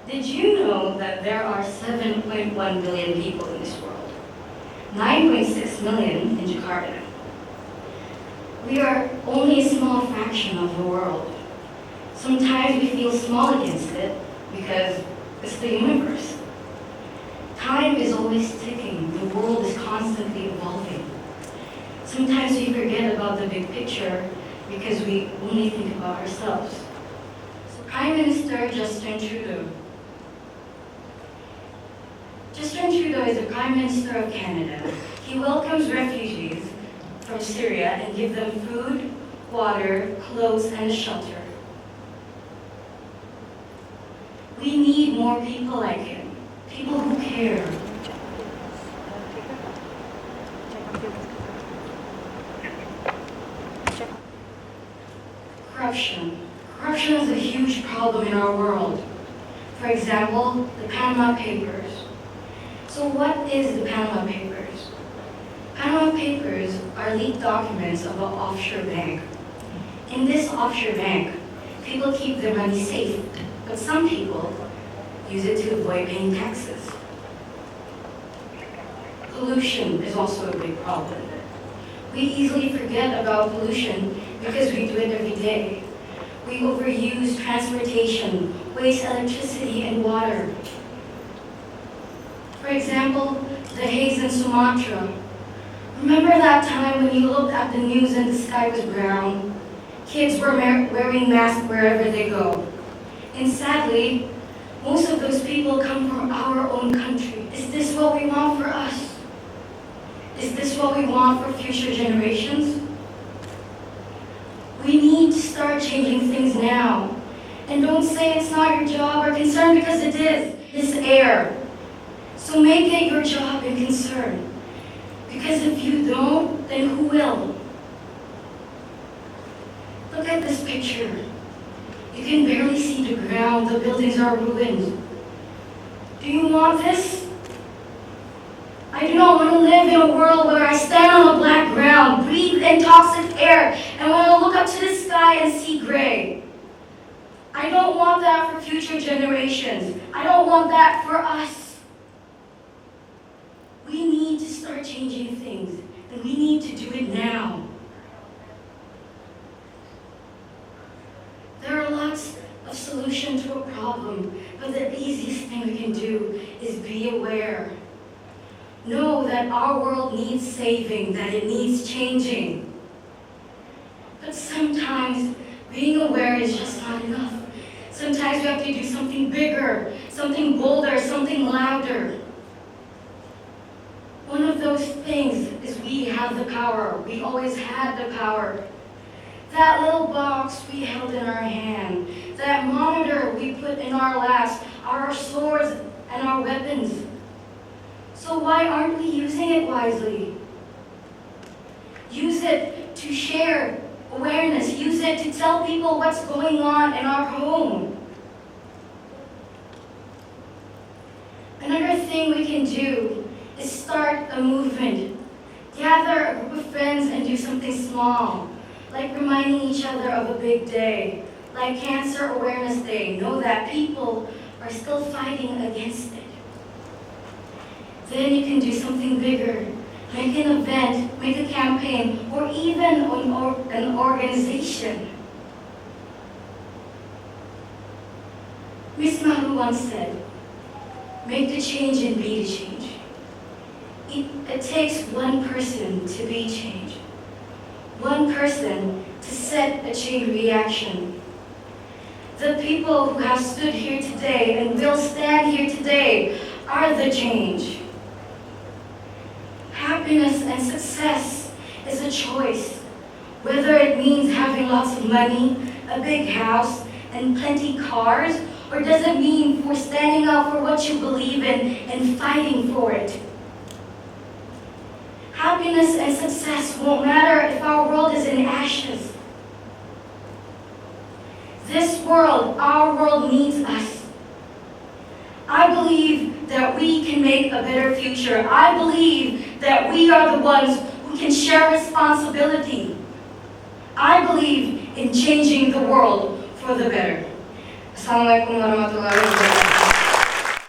Did you know that there are 7.1 billion people in this world? 9.6 million in Jakarta. We are only a small fraction of the world. Sometimes we feel small against it because it's the universe. Time is always ticking. The world is constantly evolving. Sometimes we forget about the big picture because we only think about ourselves. So Prime Minister Justin Trudeau. Justin Trudeau is the Prime Minister of Canada. He welcomes refugees from Syria and gives them food, water, clothes, and shelter. We need more people like him, people who care. Corruption. Corruption is a huge problem in our world. For example, the Panama Papers. So what is the Panama Papers? Panama Papers are leaked documents of an offshore bank. In this offshore bank, people keep their money safe, but some people use it to avoid paying taxes. Pollution is also a big problem. We easily forget about pollution because we do it every day. We overuse transportation, waste electricity and water. For example, the haze in Sumatra. Remember that time when you looked at the news and the sky was brown? Kids were wearing masks wherever they go. And sadly, most of those people come from our own country. Is this what we want for us? Is this what we want for future generations? We need to start changing things now. And don't say it's not your job or concern because it is. It's air. So make it your job and concern. Because if you don't, then who will? Look at this picture. You can barely see the ground. The buildings are ruined. Do you want this? I do not want to live in a world where I stand on a black ground, breathe in toxic air, and want to look up to the sky and see gray. I don't want that for future generations. I don't want that for us. We need to start changing things, and we need to do it now. There are lots of solutions to a problem, but the easiest thing we can do is be aware. Know that our world needs saving, that it needs changing. But sometimes being aware is just not enough. Sometimes we have to do something bigger, something bolder, something louder. One of those things is we have the power. We always had the power. That little box we held in our hand, that monitor we put in our laps, are our swords and our weapons. So why aren't we using it wisely? Use it to share awareness. Use it to tell people what's going on in our home. Another thing we can do is start a movement. Gather a group of friends and do something small, like reminding each other of a big day, like Cancer Awareness Day. Know that people are still fighting against it. Then you can do something bigger. Make an event, make a campaign, or even an organization. Miss Maru once said, make the change and be the change. It takes one person to be change. One person to set a chain reaction. The people who have stood here today and will stand here today are the change. Happiness and success is a choice. Whether it means having lots of money, a big house, and plenty cars, or does it mean for standing up for what you believe in and fighting for it? Happiness and success won't matter if our world is in ashes. This world, our world, needs us. I believe that we can make a better future. I believe that we are the ones who can share responsibility. I believe in changing the world for the better. Assalamualaikum warahmatullahi wabarakatuh.